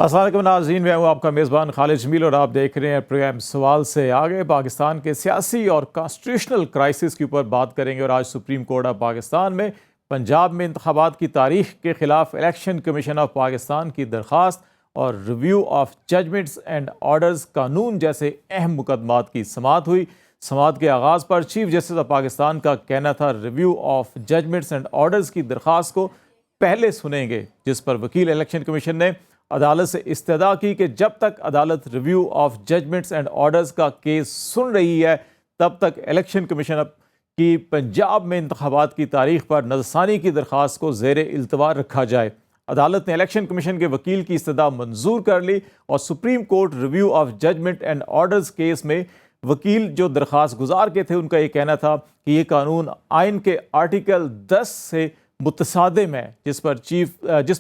السلام علیکم ناظرین، میں ہوں آپ کا میزبان خالد جمیل اور آپ دیکھ رہے ہیں پروگرام سوال سے آگے۔ پاکستان کے سیاسی اور کانسٹیٹیوشنل کرائسس کے اوپر بات کریں گے، اور آج سپریم کورٹ آف پاکستان میں پنجاب میں انتخابات کی تاریخ کے خلاف الیکشن کمیشن آف پاکستان کی درخواست اور review of judgments and orders قانون جیسے اہم مقدمات کی سماعت ہوئی۔ سماعت کے آغاز پر چیف جسٹس آف پاکستان کا کہنا تھا review of judgments and orders کی درخواست کو پہلے سنیں گے، جس پر وکیل الیکشن کمیشن نے عدالت سے استدعا کی کہ جب تک عدالت review of judgments and orders کا کیس سن رہی ہے تب تک الیکشن کمیشن کی پنجاب میں انتخابات کی تاریخ پر نظرثانی کی درخواست کو زیر التوا رکھا جائے۔ عدالت نے الیکشن کمیشن کے وکیل کی استدعا منظور کر لی اور supreme court review of judgment and orders case میں وکیل جو درخواست گزار کے تھے ان کا یہ کہنا تھا کہ یہ قانون آئین کے آرٹیکل 10 سے متصادم ہے، جس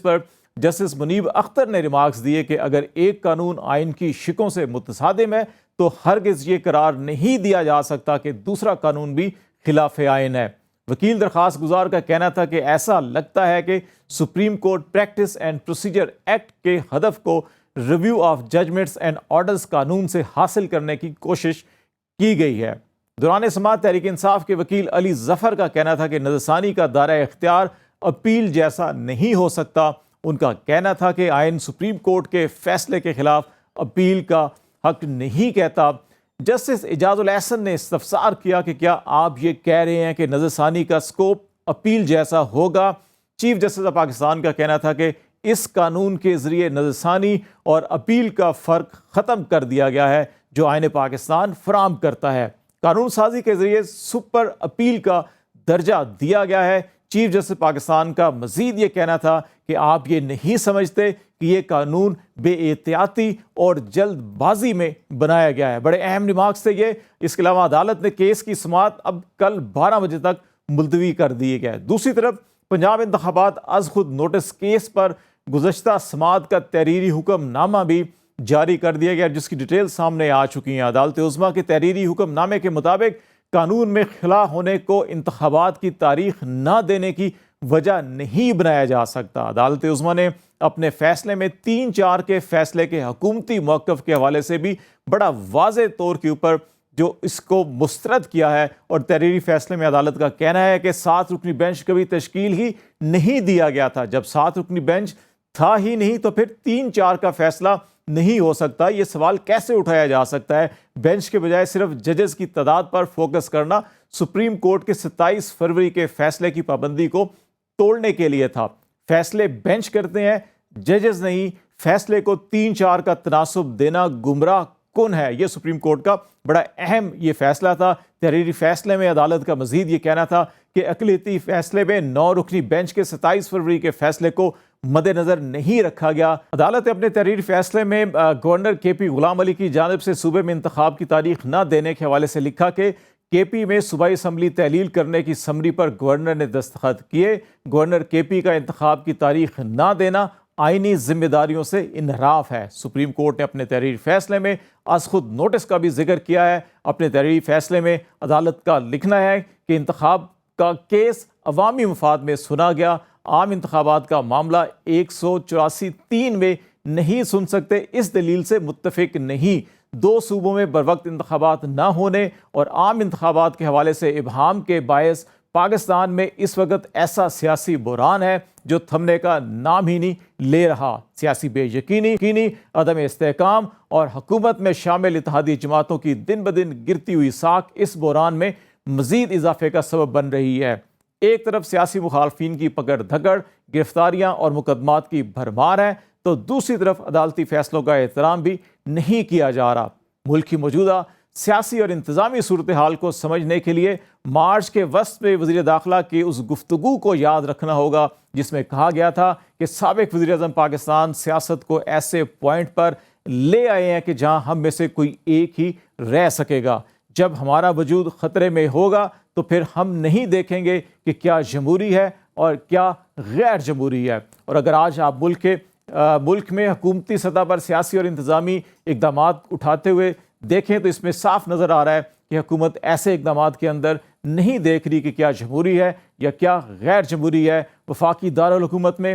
پر جسٹس منیب اختر نے ریمارکس دیے کہ اگر ایک قانون آئین کی شقوں سے متصادم ہے تو ہرگز یہ قرار نہیں دیا جا سکتا کہ دوسرا قانون بھی خلاف آئین ہے۔ وکیل درخواست گزار کا کہنا تھا کہ ایسا لگتا ہے کہ supreme court practice and procedure act کے ہدف کو review of judgments and orders قانون سے حاصل کرنے کی کوشش کی گئی ہے۔ دوران سماعت تحریک انصاف کے وکیل علی ظفر کا کہنا تھا کہ نظرثانی کا دائرہ اختیار اپیل جیسا نہیں ہو سکتا۔ ان کا کہنا تھا کہ آئین سپریم کورٹ کے فیصلے کے خلاف اپیل کا حق نہیں کہتا۔ جسٹس اعجاز الاحسن نے استفسار کیا کہ کیا آپ یہ کہہ رہے ہیں کہ نظرثانی کا سکوپ اپیل جیسا ہوگا؟ چیف جسٹس آف پاکستان کا کہنا تھا کہ اس قانون کے ذریعے نظرثانی اور اپیل کا فرق ختم کر دیا گیا ہے جو آئین پاکستان فراہم کرتا ہے۔ قانون سازی کے ذریعے سپر اپیل کا درجہ دیا گیا ہے۔ چیف جسٹس پاکستان کا مزید یہ کہنا تھا کہ آپ یہ نہیں سمجھتے کہ یہ قانون بے احتیاطی اور جلد بازی میں بنایا گیا ہے۔ بڑے اہم ریمارکس تھے یہ۔ اس کے علاوہ عدالت نے کیس کی سماعت اب کل 12 بجے تک ملتوی کر دی ہے۔ دوسری طرف پنجاب انتخابات از خود نوٹس کیس پر گزشتہ سماعت کا تحریری حکم نامہ بھی جاری کر دیا گیا، جس کی ڈیٹیل سامنے آ چکی ہیں۔ عدالت عظمیٰ کے تحریری حکم نامے کے مطابق قانون میں خلا ہونے کو انتخابات کی تاریخ نہ دینے کی وجہ نہیں بنایا جا سکتا۔ عدالت عظمیٰ نے اپنے فیصلے میں 3-4 کے فیصلے کے حکومتی موقف کے حوالے سے بھی بڑا واضح طور کے اوپر جو اس کو مسترد کیا ہے، اور تحریری فیصلے میں عدالت کا کہنا ہے کہ 7 رکنی بینچ کبھی تشکیل ہی نہیں دیا گیا تھا۔ جب 7 رکنی بینچ تھا ہی نہیں تو پھر 3-4 کا فیصلہ نہیں ہو سکتا۔ یہ سوال کیسے اٹھایا جا سکتا ہے؟ بینچ کے بجائے صرف ججز کی تعداد پر فوکس کرنا سپریم کورٹ کے 27 فروری کے فیصلے کی پابندی کو توڑنے کے لیے تھا۔ فیصلے بینچ کرتے ہیں، ججز نہیں۔ فیصلے کو 3-4 کا تناسب دینا گمراہ کن ہے۔ یہ سپریم کورٹ کا بڑا اہم یہ فیصلہ تھا۔ تحریری فیصلے میں عدالت کا مزید یہ کہنا تھا کہ اقلیتی فیصلے میں 9 رکنی بینچ کے 27 فروری کے فیصلے کو مد نظر نہیں رکھا گیا۔ عدالت نے اپنے تحریری فیصلے میں گورنر کے پی غلام علی کی جانب سے صوبے میں انتخاب کی تاریخ نہ دینے کے حوالے سے لکھا کہ کے پی میں صوبائی اسمبلی تحلیل کرنے کی سمری پر گورنر نے دستخط کیے۔ گورنر کے پی کا انتخاب کی تاریخ نہ دینا آئینی ذمہ داریوں سے انحراف ہے۔ سپریم کورٹ نے اپنے تحریری فیصلے میں از خود نوٹس کا بھی ذکر کیا ہے۔ اپنے تحریری فیصلے میں عدالت کا لکھنا ہے کہ انتخاب کا کیس عوامی مفاد میں سنا گیا۔ عام انتخابات کا معاملہ 184(3) میں نہیں سن سکتے، اس دلیل سے متفق نہیں۔ 2 صوبوں میں بروقت انتخابات نہ ہونے اور عام انتخابات کے حوالے سے ابہام کے باعث پاکستان میں اس وقت ایسا سیاسی بحران ہے جو تھمنے کا نام ہی نہیں لے رہا۔ سیاسی بے یقینی، عدم استحکام اور حکومت میں شامل اتحادی جماعتوں کی دن بدن گرتی ہوئی ساکھ اس بحران میں مزید اضافے کا سبب بن رہی ہے۔ ایک طرف سیاسی مخالفین کی پکڑ دھکڑ، گرفتاریاں اور مقدمات کی بھرمار ہے، تو دوسری طرف عدالتی فیصلوں کا احترام بھی نہیں کیا جا رہا۔ ملک کی موجودہ سیاسی اور انتظامی صورتحال کو سمجھنے کے لیے مارچ کے وسط میں وزیر داخلہ کی اس گفتگو کو یاد رکھنا ہوگا جس میں کہا گیا تھا کہ سابق وزیر اعظم پاکستان سیاست کو ایسے پوائنٹ پر لے آئے ہیں کہ جہاں ہم میں سے کوئی ایک ہی رہ سکے گا۔ جب ہمارا وجود خطرے میں ہوگا تو پھر ہم نہیں دیکھیں گے کہ کیا جمہوری ہے اور کیا غیر جمہوری ہے۔ اور اگر آج آپ ملک میں حکومتی سطح پر سیاسی اور انتظامی اقدامات اٹھاتے ہوئے دیکھیں تو اس میں صاف نظر آ رہا ہے کہ حکومت ایسے اقدامات کے اندر نہیں دیکھ رہی کہ کیا جمہوری ہے یا کیا غیر جمہوری ہے۔ وفاقی دارالحکومت میں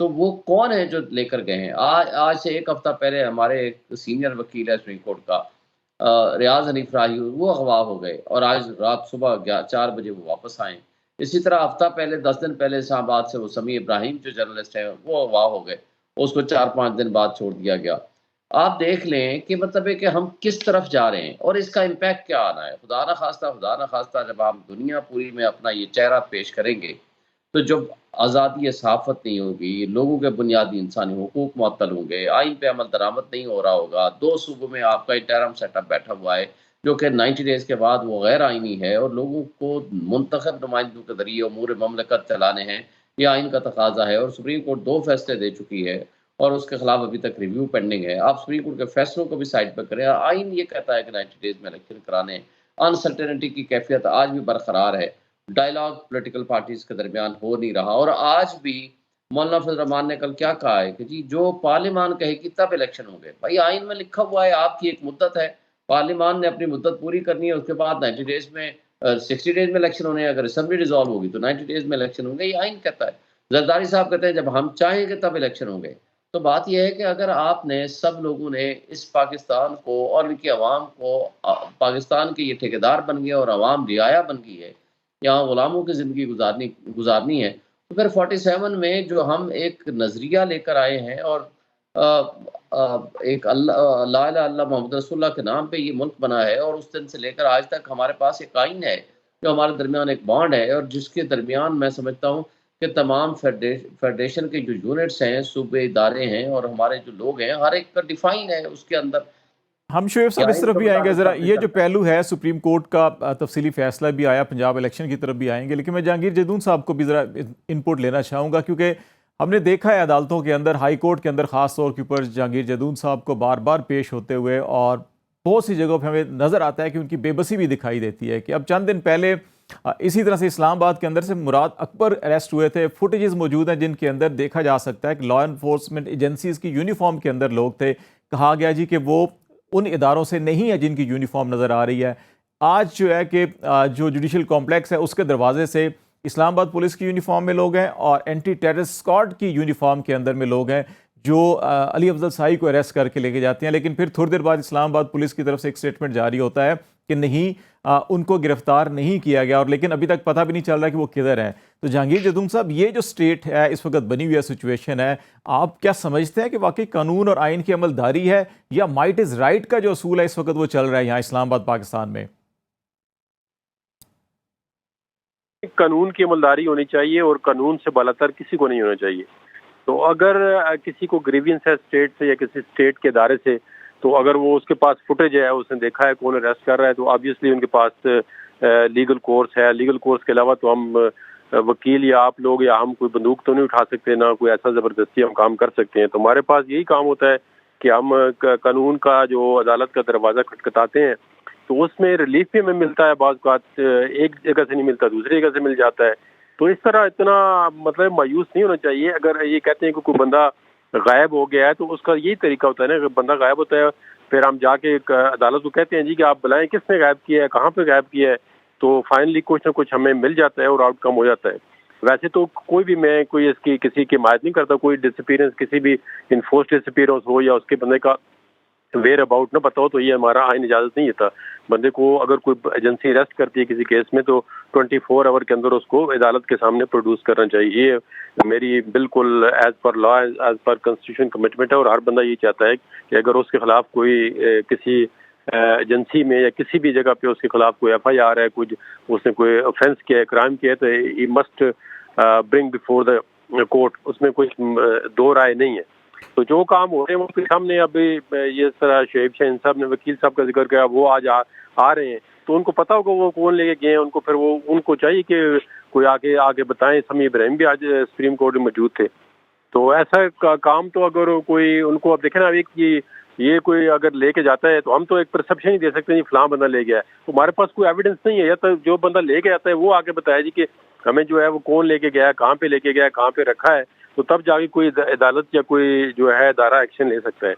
تو وہ کون ہے جو لے کر گئے ہیں؟ آج سے ایک ہفتہ پہلے ہمارے ایک سینئر وکیل ہے سپریم کورٹ کا، ریاض حنیف راہی، وہ اغوا ہو گئے اور آج رات صبح 4 بجے وہ واپس آئے۔ اسی طرح ہفتہ پہلے 10 دن پہلے اسلام آباد سے وہ سمیع ابراہیم جو جرنلسٹ ہے وہ اغوا ہو گئے، اس کو 4-5 دن بعد چھوڑ دیا گیا۔ آپ دیکھ لیں کہ مطلب ہے کہ ہم کس طرف جا رہے ہیں اور اس کا امپیکٹ کیا آنا ہے۔ خدا نہ خواستہ جب ہم دنیا پوری میں اپنا یہ چہرہ پیش کریں گے تو جب آزادی صحافت نہیں ہوگی، لوگوں کے بنیادی انسانی حقوق معطل ہوں گے، آئین پہ عمل درآمد نہیں ہو رہا ہوگا، 2 صوبوں میں آپ کا انٹرم سیٹ اپ بیٹھا ہوا ہے جو کہ 90 ڈیز کے بعد وہ غیر آئینی ہے اور لوگوں کو منتخب نمائندوں کے ذریعے امور مملکت چلانے ہیں، یہ آئین کا تقاضا ہے اور سپریم کورٹ 2 فیصلے دے چکی ہے اور اس کے خلاف ابھی تک ریویو پینڈنگ ہے۔ آپ سپریم کورٹ کے فیصلوں کو بھی سائڈ پہ کریں۔ آئین یہ کہتا ہے کہ 90 ڈیز میں الیکشن کرانے، انسرٹینٹی کی کیفیت آج بھی برقرار ہے، ڈائلاگ پولیٹیکل پارٹیز کے درمیان ہو نہیں رہا، اور آج بھی مولانا فضل الرحمان نے کل کیا کہا ہے کہ جی جو پارلیمان کہے گی تب الیکشن ہوں گے۔ بھائی آئین میں لکھا ہوا ہے آپ کی ایک مدت ہے، پارلیمان نے اپنی مدت پوری کرنی ہے، اس کے بعد 90 ڈیز میں 60 ڈیز میں الیکشن ہونے ہیں، اگر اسمبلی ڈیزالو ہوگی تو 90 ڈیز میں الیکشن ہوں گے، یہ آئین کہتا ہے۔ زرداری صاحب کہتے ہیں جب ہم چاہیں گے تب الیکشن ہوں گے۔ تو بات یہ ہے کہ اگر آپ نے سب لوگوں نے اس پاکستان کو اور ان کی عوام کو پاکستان کے یہ ٹھیکیدار بن گیا اور عوام رعایا بن گئی ہے، یہاں غلاموں کی زندگی گزارنی ہے، تو پھر 47 میں جو ہم ایک نظریہ لے کر آئے ہیں اور ایک اللہ لا الہ الا محمد رسول اللہ کے نام پہ یہ ملک بنا ہے، اور اس دن سے لے کر آج تک ہمارے پاس ایک آئین ہے جو ہمارے درمیان ایک بانڈ ہے، اور جس کے درمیان میں سمجھتا ہوں کہ تمام فیڈریشن کے جو یونٹس ہیں، صوبے ادارے ہیں اور ہمارے جو لوگ ہیں، ہر ایک کا ڈیفائن ہے اس کے اندر ہم شعیب کہ صاحب اس آئین طرف کے بھی آئیں گے، مطابق ذرا سب کچھ یہ جو چلتا ہے۔ پہلو ہے سپریم کورٹ کا تفصیلی فیصلہ بھی آیا، پنجاب الیکشن کی طرف بھی آئیں گے، لیکن میں جہانگیر جدون صاحب کو بھی ذرا ان پٹ لینا چاہوں گا، کیونکہ ہم نے دیکھا ہے عدالتوں کے اندر، ہائی کورٹ کے اندر خاص طور کے اوپر جہانگیر جدون صاحب کو بار بار پیش ہوتے ہوئے، اور بہت سی جگہوں پہ ہمیں نظر آتا ہے کہ ان کی بے بسی بھی دکھائی دیتی ہے کہ اب چند دن پہلے اسی طرح سے اسلام آباد کے اندر سے مراد اکبر اریسٹ ہوئے تھے، فوٹیجز موجود ہیں جن کے اندر دیکھا جا سکتا ہے کہ لا انفورسمنٹ ایجنسیز کی یونیفارم کے اندر لوگ تھے، کہا گیا جی کہ وہ ان اداروں سے نہیں ہے جن کی یونیفارم نظر آ رہی ہے۔ آج جو ہے کہ جو جوڈیشل کمپلیکس ہے اس کے دروازے سے اسلام آباد پولیس کی یونیفارم میں لوگ ہیں اور اینٹی ٹیررسٹ اسکواڈ کی یونیفارم کے اندر میں لوگ ہیں جو علی افضل سائی کو اریسٹ کر کے لے کے جاتے ہیں، لیکن پھر تھوڑی دیر بعد اسلام آباد پولیس کی طرف سے ایک سٹیٹمنٹ جاری ہوتا ہے کہ نہیں ان کو گرفتار نہیں کیا گیا، اور لیکن ابھی تک پتہ بھی نہیں چل رہا کہ وہ کدھر ہیں۔ تو جہانگیر جدون صاحب، یہ جو سٹیٹ ہے اس وقت بنی ہوئی ہے، سچویشن ہے، آپ کیا سمجھتے ہیں کہ واقعی قانون اور آئین کی عمل داری ہے یا مائٹ از رائٹ کا جو اصول ہے اس وقت وہ چل رہا ہے یہاں اسلام آباد پاکستان میں؟ قانون کی عملداری ہونی چاہیے اور قانون سے بالاتر کسی کو نہیں ہونا چاہیے۔ تو اگر کسی کو گریوینس ہے اسٹیٹ سے یا کسی اسٹیٹ کے ادارے سے، تو اگر وہ اس کے پاس فوٹیج ہے، اس نے دیکھا ہے کون اریسٹ کر رہا ہے، تو آبویسلی ان کے پاس لیگل کورس ہے۔ لیگل کورس کے علاوہ تو ہم وکیل یا آپ لوگ یا ہم کوئی بندوق تو نہیں اٹھا سکتے، نہ کوئی ایسا زبردستی ہم کام کر سکتے ہیں۔ تو ہمارے پاس یہی کام ہوتا ہے کہ ہم قانون کا جو عدالت کا دروازہ کھٹکھٹاتے ہیں، تو اس میں ریلیف بھی ہمیں ملتا ہے، بعض اوقات ایک جگہ سے نہیں ملتا، دوسری جگہ سے مل جاتا ہے۔ تو اس طرح اتنا مطلب مایوس نہیں ہونا چاہیے۔ اگر یہ کہتے ہیں کہ کوئی بندہ غائب ہو گیا ہے تو اس کا یہی طریقہ ہوتا ہے نا، اگر بندہ غائب ہوتا ہے پھر ہم جا کے عدالت کو کہتے ہیں جی کہ آپ بلائیں کس نے غائب کیا ہے، کہاں پہ غائب کیا ہے، تو فائنلی کچھ نہ کچھ ہمیں مل جاتا ہے اور آؤٹ کم ہو جاتا ہے۔ ویسے تو کوئی بھی میں کوئی اس کی کسی کی حمایت نہیں کرتا، کوئی ڈسپیرنس کسی بھی انفورس ڈسپیرنس ہو یا اس کے بندے کا ویئر اباؤٹ نہ پتا ہو، تو یہ ہمارا آئین اجازت نہیں دیتا۔ بندے کو اگر کوئی ایجنسی اریسٹ کرتی ہے کسی کیس میں تو 24 آور کے اندر اس کو عدالت کے سامنے پروڈیوس کرنا چاہیے۔ یہ میری بالکل ایز پر لا، ایز پر کنسٹیٹیوشن کمٹمنٹ ہے، اور ہر بندہ یہ چاہتا ہے کہ اگر اس کے خلاف کوئی کسی ایجنسی میں یا کسی بھی جگہ پہ اس کے خلاف کوئی ایف آئی آر ہے، کچھ اس نے کوئی آفینس کیا ہے، کرائم کیا ہے، تو he must bring before the court, اس میں کچھ دو رائے نہیں ہے۔ تو جو کام ہو رہے ہیں وہ پھر ہم نے ابھی یہ طرح شعیب شاہین صاحب نے وکیل صاحب کا ذکر کیا، وہ آج آ رہے ہیں تو ان کو پتا ہوگا وہ کون لے کے گئے ہیں، ان کو پھر وہ ان کو چاہیے کہ کوئی آگے بتائیں۔ سمیع ابراہیم بھی آج سپریم کورٹ میں موجود تھے، تو ایسا کام تو اگر کوئی ان کو اب دیکھیں نا، ایک یہ کوئی اگر لے کے جاتا ہے تو ہم تو ایک پرسپشن ہی دے سکتے ہیں جی فلاں بندہ لے گیا ہے، تو ہمارے پاس کوئی ایویڈنس نہیں ہے، یا تو جو بندہ لے کے آتا ہے وہ آگے بتایا جی کہ ہمیں جو ہے وہ کون لے کے گیا ہے، کہاں پہ لے کے گیا ہے، کہاں پہ رکھا ہے، تو تب جا کے کوئی عدالت یا کوئی جو ہے ادارہ ایکشن لے سکتا ہے۔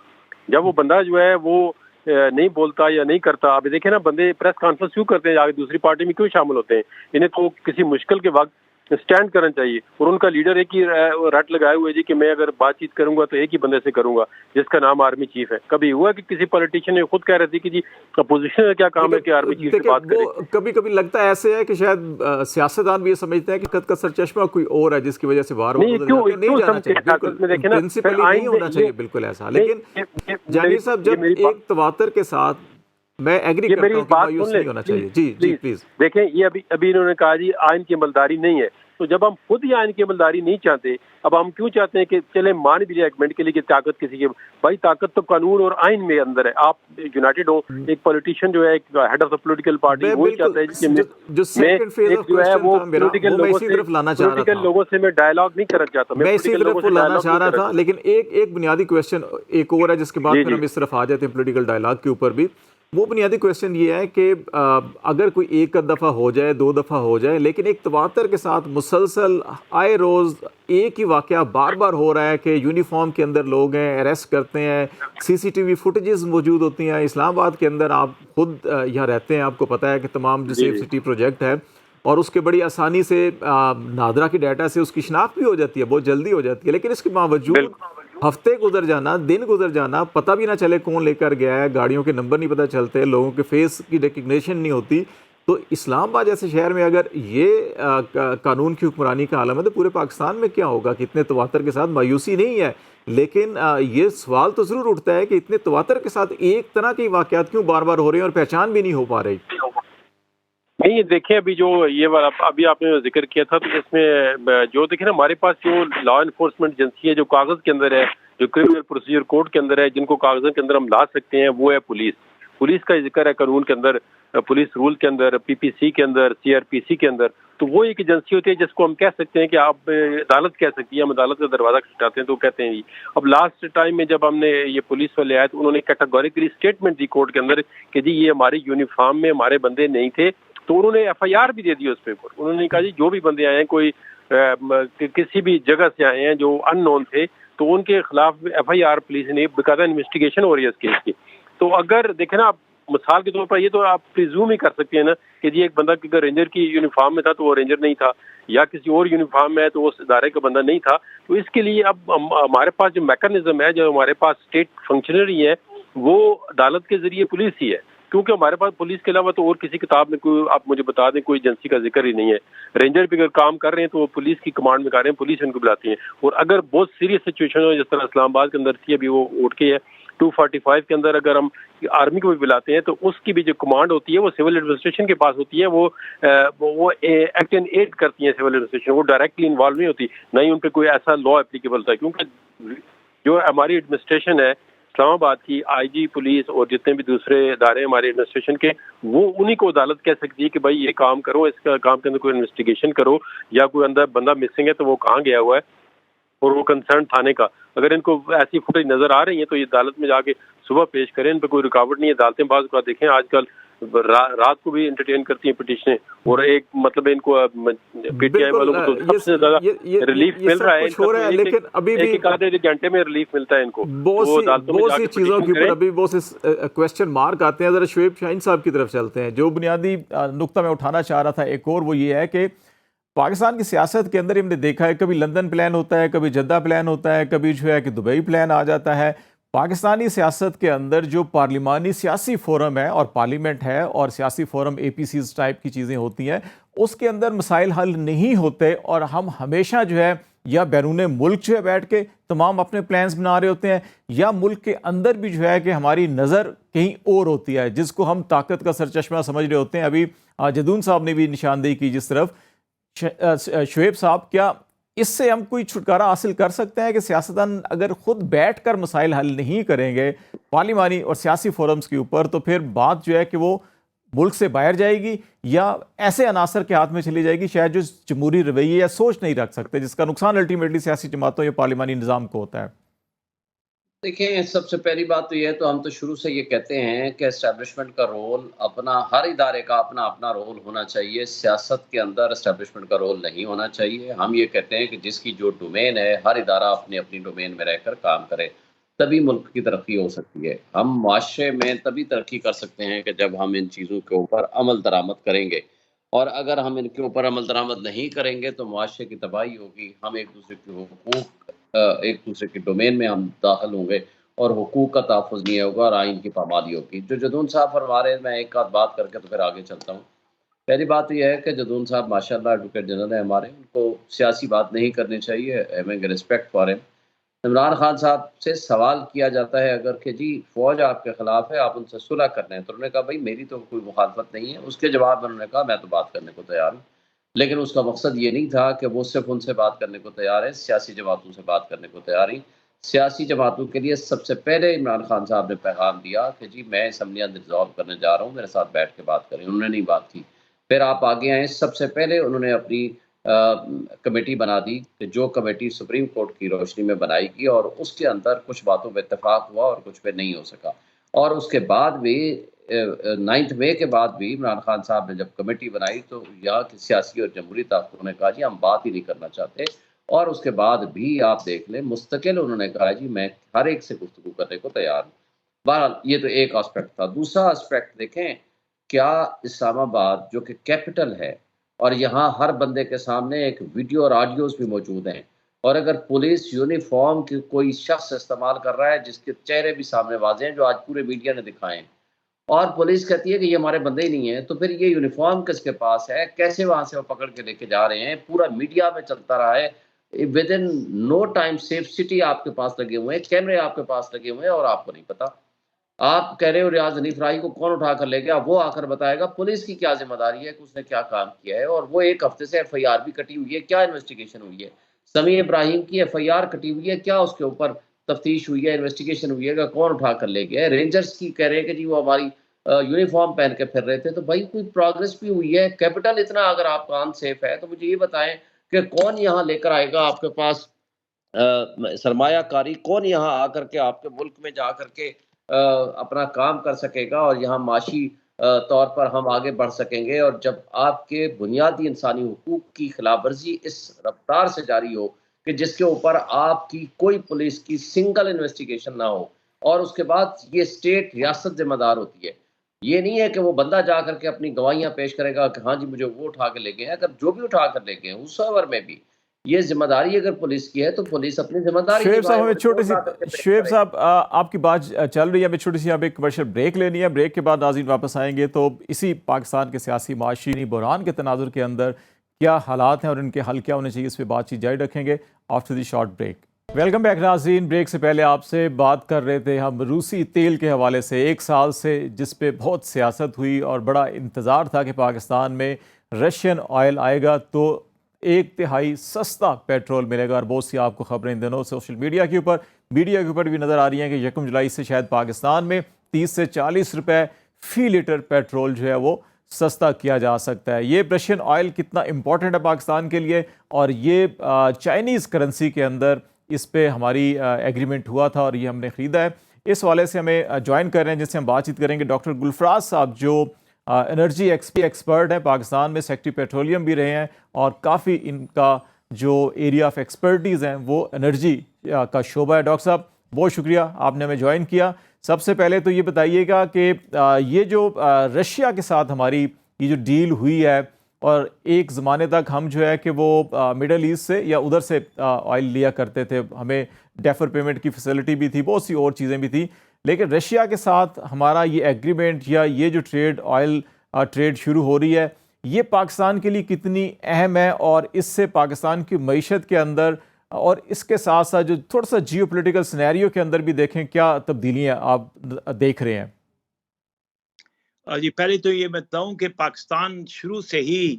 جب وہ بندہ جو ہے وہ نہیں بولتا یا نہیں کرتا، ابھی دیکھیں نا بندے پریس کانفرنس کیوں کرتے ہیں، آگے دوسری پارٹی میں کیوں شامل ہوتے ہیں؟ انہیں تو کسی مشکل کے وقت اسٹینڈ کرنا چاہیے. اور ان کا لیڈر ایک ہی رٹ لگائے ہوئے جی کہ میں اگر بات چیت کروں گا تو ایک ہی بندے سے کروں گا جس کا نام آرمی چیف ہے. کبھی ہوا کہ کسی پولیٹیشین نے خود کہہ رہی تھی کہ جی اپوزیشن کا کیا کام ہے کہ آرمی چیف سے بات کرے. کبھی کبھی لگتا ہے ایسے ہے کہ شاید سیاستدان بھی یہ سمجھتے ہیں کہ قد کا سرچشمہ کوئی اور ہے جس کی وجہ سے بار نہیں جانا چاہیے. بالکل پرنسپلی نہیں ہونا چاہیے بالکل ایسا. لیکن جہانگیر صاحب جب ایک تواتر کے ساتھ میں ایگری کرتا ہوں کہ مایوس نہیں ہونا چاہیے. جی جی پلیز. دیکھیں یہ ابھی انہوں نے کہا جی آئین کی عملداری نہیں ہے. تو جب ہم خود ہی آئین کی عملداری نہیں چاہتے, اب ہم کیوں چاہتے ہیں کہ چلے مان بھی لیا ایک منٹ کے لیے کہ طاقت کسی کے, بھائی طاقت تو قانون اور آئین میں اندر ہے. آپ یونائٹڈ ہو, ایک پولیٹیشین جو ہے ایک head of the political party وہ چاہتا ہے کہ جو ہے وہ پولیٹیکل لوگوں سے میں ڈائلاگ نہیں کرنا چاہتا. میں اسی طرف لانا چاہ رہا تھا, لیکن ایک بنیادی کویشچن ایک اور ہے جس کے بعد پھر ہم اس طرف آ جاتے ہیں پولیٹیکل ڈائلاگ کے اوپر بھی. وہ بنیادی کویشچن یہ ہے کہ اگر کوئی ایک دفعہ ہو جائے, دو دفعہ ہو جائے, لیکن ایک تواتر کے ساتھ مسلسل آئے روز ایک ہی واقعہ بار بار ہو رہا ہے کہ یونیفارم کے اندر لوگ ہیں, اریسٹ کرتے ہیں, سی سی ٹی وی فوٹیجز موجود ہوتی ہیں. اسلام آباد کے اندر آپ خود یہاں رہتے ہیں, آپ کو پتہ ہے کہ تمام جو سیف سٹی پروجیکٹ ہے اور اس کے بڑی آسانی سے نادرا کی ڈیٹا سے اس کی شناخت بھی ہو جاتی ہے, بہت جلدی ہو جاتی ہے. لیکن اس کے باوجود ہفتے گزر جانا, دن گزر جانا, پتہ بھی نہ چلے کون لے کر گیا ہے, گاڑیوں کے نمبر نہیں پتہ چلتے, لوگوں کے فیس کی ریکگنیشن نہیں ہوتی. تو اسلام آباد جیسے شہر میں اگر یہ قانون کی حکمرانی کا عالم ہے تو پورے پاکستان میں کیا ہوگا؟ کہ اتنے تواتر کے ساتھ مایوسی نہیں ہے, لیکن یہ سوال تو ضرور اٹھتا ہے کہ اتنے تواتر کے ساتھ ایک طرح کے واقعات کیوں بار بار ہو رہے ہیں اور پہچان بھی نہیں ہو پا رہی؟ نہیں دیکھیں ابھی جو یہ والا ابھی آپ نے ذکر کیا تھا تو اس میں جو دیکھیں نا ہمارے پاس جو لا انفورسمنٹ ایجنسی ہے جو کاغذ کے اندر ہے, جو کرمنل پروسیجر کوڈ کے اندر ہے, جن کو کاغذوں کے اندر ہم لا سکتے ہیں وہ ہے پولیس. پولیس کا ذکر ہے قانون کے اندر, پولیس رول کے اندر, پی پی سی کے اندر, سی آر پی سی کے اندر. تو وہ ایک ایجنسی ہوتی ہے جس کو ہم کہہ سکتے ہیں کہ آپ عدالت کہہ سکتی ہیں, ہم عدالت کا دروازہ کھٹکاتے ہیں تو کہتے ہیں. اب لاسٹ ٹائم میں جب ہم نے یہ پولیس والے آئے تو انہوں نے کیٹاگوریکلی اسٹیٹمنٹ دی کورٹ کے اندر کہ جی یہ ہماری یونیفارم میں ہمارے بندے نہیں تھے. تو انہوں نے ایف آئی آر بھی دے دی اس پہ. انہوں نے کہا جی جو بھی بندے آئے ہیں کوئی کسی بھی جگہ سے آئے ہیں جو ان نون تھے تو ان کے خلاف ایف آئی آر پولیس نے باقاعدہ انویسٹیگیشن ہو رہی ہے اس کیس کی. تو اگر دیکھیں نا آپ مثال کے طور پر یہ تو آپ پریزیوم ہی کر سکتے ہیں نا کہ جی ایک بندہ اگر رینجر کی یونیفارم میں تھا تو وہ رینجر نہیں تھا, یا کسی اور یونیفارم میں ہے تو وہ اس ادارے کا بندہ نہیں تھا. تو اس کے لیے اب ہمارے پاس جو میکانزم ہے, جو ہمارے پاس اسٹیٹ فنکشنری ہے, وہ عدالت کے ذریعے پولیس ہی ہے. کیونکہ ہمارے پاس پولیس کے علاوہ تو اور کسی کتاب میں کوئی آپ مجھے بتا دیں کوئی ایجنسی کا ذکر ہی نہیں ہے. رینجر بھی اگر کام کر رہے ہیں تو وہ پولیس کی کمانڈ میں کر رہے ہیں, پولیس ان کو بلاتی ہے. اور اگر بہت سیریس سچویشن ہو جس طرح اسلام آباد کے اندر تھی ابھی وہ اٹھ کے ہے 245 کے اندر, اگر ہم آرمی کو بھی بلاتے ہیں تو اس کی بھی جو کمانڈ ہوتی ہے وہ سول ایڈمنسٹریشن کے پاس ہوتی ہے. وہ ایکٹ اینڈ ایڈ کرتی ہیں سول ایڈمنسٹریشن, وہ ڈائریکٹلی انوالو نہیں ہوتی, نہ ہی ان پہ کوئی ایسا لا اپلیکیبل ہوتا ہے. کیونکہ جو ہماری ایڈمنسٹریشن ہے اسلام آباد کی, آئی جی پولیس اور جتنے بھی دوسرے ادارے ہمارے ایڈمنسٹریشن کے, وہ انہی کو عدالت کہہ سکتی ہے کہ بھائی یہ کام کرو, اس کا کام کے اندر کوئی انویسٹیگیشن کرو, یا کوئی اندر بندہ مسنگ ہے تو وہ کہاں گیا ہوا ہے اور وہ کنسرن تھانے کا. اگر ان کو ایسی فوٹیج نظر آ رہی ہیں تو یہ عدالت میں جا کے صبح پیش کریں, ان پہ کوئی رکاوٹ نہیں ہے. عدالتیں بعض کا دیکھیں آج کل رات کو بھی انٹرٹین کرتی ہیں پٹیشنیں, اور ایک مطلب ان کو پی ٹی آئی والوں کو تو سب سے زیادہ ریلیف مل رہا ہے, لیکن ابھی بھی ایک آدھے گھنٹے میں ریلیف ملتا ہے ان کو. بہت سی چیزوں کے اوپر ابھی بہت سے کویسچن مارک آتے ہیں. ذرا شعیب شاہین صاحب کی طرف چلتے ہیں. جو بنیادی نقطہ میں اٹھانا چاہ رہا تھا ایک اور, وہ یہ ہے کہ پاکستان کی سیاست کے اندر ہم نے دیکھا ہے کبھی لندن پلان ہوتا ہے, کبھی جدہ پلان ہوتا ہے, کبھی جو ہے کہ دبئی پلان آ جاتا ہے. پاکستانی سیاست کے اندر جو پارلیمانی سیاسی فورم ہے اور پارلیمنٹ ہے اور سیاسی فورم اے پی سیز ٹائپ کی چیزیں ہوتی ہیں, اس کے اندر مسائل حل نہیں ہوتے, اور ہم ہمیشہ جو ہے یا بیرون ملک جو ہے بیٹھ کے تمام اپنے پلانز بنا رہے ہوتے ہیں, یا ملک کے اندر بھی جو ہے کہ ہماری نظر کہیں اور ہوتی ہے جس کو ہم طاقت کا سرچشمہ سمجھ رہے ہوتے ہیں. ابھی جدون صاحب نے بھی نشاندہی کی جس طرف. شعیب صاحب, کیا اس سے ہم کوئی چھٹکارا حاصل کر سکتے ہیں کہ سیاستدان اگر خود بیٹھ کر مسائل حل نہیں کریں گے پارلیمانی اور سیاسی فورمز کے اوپر, تو پھر بات جو ہے کہ وہ ملک سے باہر جائے گی یا ایسے عناصر کے ہاتھ میں چلی جائے گی شاید جو جمہوری رویے یا سوچ نہیں رکھ سکتے, جس کا نقصان الٹیمیٹلی سیاسی جماعتوں یا پارلیمانی نظام کو ہوتا ہے؟ دیکھیں سب سے پہلی بات تو یہ ہے, تو ہم تو شروع سے یہ کہتے ہیں کہ اسٹیبلشمنٹ کا رول اپنا, ہر ادارے کا اپنا اپنا رول ہونا چاہیے. سیاست کے اندر اسٹیبلشمنٹ کا رول نہیں ہونا چاہیے. ہم یہ کہتے ہیں کہ جس کی جو ڈومین ہے, ہر ادارہ اپنی اپنی ڈومین میں رہ کر کام کرے, تبھی ملک کی ترقی ہو سکتی ہے. ہم معاشرے میں تبھی ترقی کر سکتے ہیں کہ جب ہم ان چیزوں کے اوپر عمل درآمد کریں گے. اور اگر ہم ان کے اوپر عمل درآمد نہیں کریں گے تو معاشرے کی تباہی ہوگی. ہم ایک دوسرے کے حقوق ایک دوسرے کے ڈومین میں ہم داخل ہوں گے اور حقوق کا تحفظ نہیں ہوگا اور آئین کی پامالی ہوگی. جو جدون صاحب فرما رہے ہیں، میں ایک آدھ بات کر کے تو پھر آگے چلتا ہوں. پہلی بات تو یہ ہے کہ جدون صاحب ماشاءاللہ ایڈوکیٹ جنرل ہیں ہمارے، ان کو سیاسی بات نہیں کرنی چاہیے. ہیونگ ریسپیکٹ فار ہم. عمران خان صاحب سے سوال کیا جاتا ہے اگر کہ جی فوج آپ کے خلاف ہے، آپ ان سے صلح کرنے ہیں، تو انہوں نے کہا بھائی میری تو کوئی مخالفت نہیں ہے. اس کے جواب میں انہوں نے کہا میں تو بات کرنے کو تیار ہوں، لیکن اس کا مقصد یہ نہیں تھا کہ وہ صرف ان سے بات کرنے کو تیار ہے، سیاسی جماعتوں سے بات کرنے کو تیار ہیں. سیاسی جماعتوں کے لیے سب سے پہلے عمران خان صاحب نے پیغام دیا کہ جی میں اسمبلیاں ڈسالو کرنے جا رہا ہوں، میرے ساتھ بیٹھ کے بات کریں. انہوں نے نہیں بات کی. پھر آپ آگے آئیں، سب سے پہلے انہوں نے اپنی کمیٹی بنا دی کہ جو کمیٹی سپریم کورٹ کی روشنی میں بنائی گئی، اور اس کے اندر کچھ باتوں پہ اتفاق ہوا اور کچھ پہ نہیں ہو سکا. اور اس کے بعد بھی 9 مئی کے بعد بھی عمران خان صاحب نے جب کمیٹی بنائی تو یہاں کی سیاسی اور جمہوری طاقتوں نے کہا جی ہم بات ہی نہیں کرنا چاہتے. اور اس کے بعد بھی آپ دیکھ لیں مستقل انہوں نے کہا جی میں ہر ایک سے گفتگو کرنے کو تیار ہوں. بہرحال یہ تو ایک آسپیکٹ تھا. دوسرا آسپیکٹ دیکھیں، کیا اسلام آباد جو کہ کیپٹل ہے اور یہاں ہر بندے کے سامنے ایک ویڈیو اور آڈیوز بھی موجود ہیں، اور اگر پولیس یونیفارم کی کوئی شخص استعمال کر رہا ہے جس کے چہرے بھی سامنے واضح ہیں جو آج پورے میڈیا نے دکھائے ہیں، اور پولیس کہتی ہے کہ یہ ہمارے بندے ہی نہیں ہیں، تو پھر یہ یونیفارم کس کے پاس ہے؟ کیسے وہاں سے وہ پکڑ کے لے کے جا رہے ہیں؟ پورا میڈیا میں چلتا رہا ہے. Within no time safe city آپ کے پاس لگے ہوئے ہیں، کیمرے آپ کے پاس لگے ہوئے ہیں اور آپ کو نہیں پتا. آپ کہہ رہے ہو ریاض حنیف راہی کو کون اٹھا کر لے گیا، وہ آ کر بتائے گا پولیس کی کیا ذمہ داری ہے کہ اس نے کیا کام کیا ہے. اور وہ ایک ہفتے سے ایف آئی آر بھی کٹی ہوئی ہے، کیا انویسٹیگیشن ہوئی ہے؟ سمیع ابراہیم کی ایف آئی آر کٹی ہوئی ہے، کیا اس کے اوپر تفتیش ہوئی ہے، انویسٹیگیشن ہوئی ہے کہ کون اٹھا کر لے گیا ہے؟ رینجرز کی کہہ رہے ہیں کہ جی وہ ہماری یونیفارم پہن کے پھر رہے تھے. تو بھائی کوئی پروگرس بھی ہوئی ہے؟ کیپٹل اتنا اگر آپ کا سیف ہے تو مجھے یہ بتائیں کہ کون یہاں لے کر آئے گا آپ کے پاس سرمایہ کاری، کون یہاں آ کر کے آپ کے ملک میں جا کر کے اپنا کام کر سکے گا اور یہاں معاشی طور پر ہم آگے بڑھ سکیں گے. اور جب آپ کے بنیادی انسانی حقوق کی خلاف ورزی اس رفتار سے جاری ہو کہ جس کے اوپر آپ کی کوئی پولیس کی سنگل انویسٹیگیشن نہ ہو، اور اس کے بعد یہ اسٹیٹ ریاست ذمہ دار ہوتی ہے. یہ نہیں ہے کہ وہ بندہ جا کر کے اپنی گواہیاں پیش کرے گا کہ ہاں جی مجھے وہ اٹھا کے لے گئے ہیں. اگر جو بھی اٹھا کر لے گئے ہیں اس اوور میں بھی یہ ذمہ داری اگر پولیس کی ہے تو پولیس اپنی ذمہ داری شعیب صاحب نبھائے. ہمیں چھوٹی سی، لا کر کے پیش شعیب کرے. صاحب آپ کی بات چل رہی ہے، ہمیں چھوٹی سی اب ایک کمرشل بریک لینی ہے. بریک کے بعد ناظرین واپس آئیں گے تو اسی پاکستان کے سیاسی معاشی بحران کے تناظر کے اندر کیا حالات ہیں اور ان کے حل کیا ہونے چاہیے، اس پہ بات چیت جاری رکھیں گے after the short break. Welcome back ناظرین. بریک سے پہلے آپ سے بات کر رہے تھے ہم روسی تیل کے حوالے سے. 1 سال سے جس پہ بہت سیاست ہوئی اور بڑا انتظار تھا کہ پاکستان میں رشین آئل آئے گا تو 1/3 سستا پیٹرول ملے گا، اور بہت سی آپ کو خبریں ان دنوں سوشل میڈیا کے اوپر بھی نظر آ رہی ہیں کہ 1 جولائی سے شاید پاکستان میں 30 سے 40 روپے فی لیٹر پیٹرول جو ہے وہ سستا کیا جا سکتا ہے. یہ رشین آئل کتنا امپورٹنٹ ہے پاکستان کے لیے، اور یہ چائنیز کرنسی کے اندر اس پہ ہماری ایگریمنٹ ہوا تھا اور یہ ہم نے خریدا ہے. اس والے سے ہمیں جوائن کر رہے ہیں جس سے ہم بات چیت کریں گے ڈاکٹر گلفراز صاحب، جو انرجی ایکسپرٹ ہیں، پاکستان میں سیکٹری پیٹرولیم بھی رہے ہیں، اور کافی ان کا جو ایریا آف ایکسپرٹیز ہیں وہ انرجی کا شعبہ ہے. ڈاکٹر صاحب بہت شکریہ آپ نے ہمیں جوائن کیا. سب سے پہلے تو یہ بتائیے گا کہ یہ جو رشیا کے ساتھ ہماری یہ جو ڈیل ہوئی ہے، اور ایک زمانے تک ہم جو ہے کہ وہ مڈل ایسٹ سے یا ادھر سے آئل لیا کرتے تھے، ہمیں ڈیفر پیمنٹ کی فیسلٹی بھی تھی، بہت سی اور چیزیں بھی تھیں، لیکن رشیا کے ساتھ ہمارا یہ ایگریمنٹ یا یہ جو ٹریڈ آئل ٹریڈ شروع ہو رہی ہے، یہ پاکستان کے لیے کتنی اہم ہے، اور اس سے پاکستان کی معیشت کے اندر اور اس کے ساتھ ساتھ جو تھوڑا سا جیو پولیٹیکل سینیریو کے اندر بھی دیکھیں کیا تبدیلیاں آپ دیکھ رہے ہیں؟ جی پہلے تو یہ بتاؤں کہ پاکستان شروع سے ہی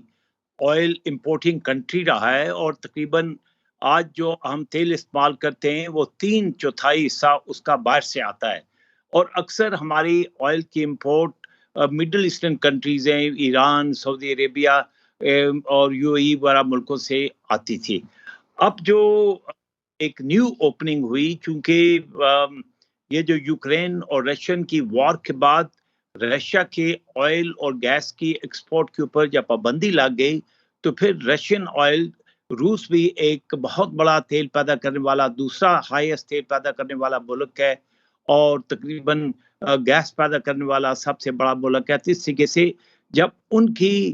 آئل امپورٹنگ کنٹری رہا ہے، اور تقریباً آج جو ہم تیل استعمال کرتے ہیں وہ 3/4 حصہ اس کا باہر سے آتا ہے. اور اکثر ہماری آئل کی امپورٹ مڈل ایسٹرن کنٹریز ہیں، ایران، سعودی عربیہ اور UAE وغیرہ ملکوں سے آتی تھی. اب جو ایک نیو اوپننگ ہوئی، چونکہ یہ جو یوکرین اور رشین کی وار کے بعد رشیا کے آئل اور گیس کی ایکسپورٹ کے اوپر جب پابندی لگ گئی تو پھر رشین آئل، روس بھی ایک بہت بڑا تیل پیدا کرنے والا، دوسرا ہائیسٹ تیل پیدا کرنے والا ملک ہے، اور تقریباً گیس پیدا کرنے والا سب سے بڑا ملک ہے. اس طریقے سے جب ان کی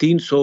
300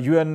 UN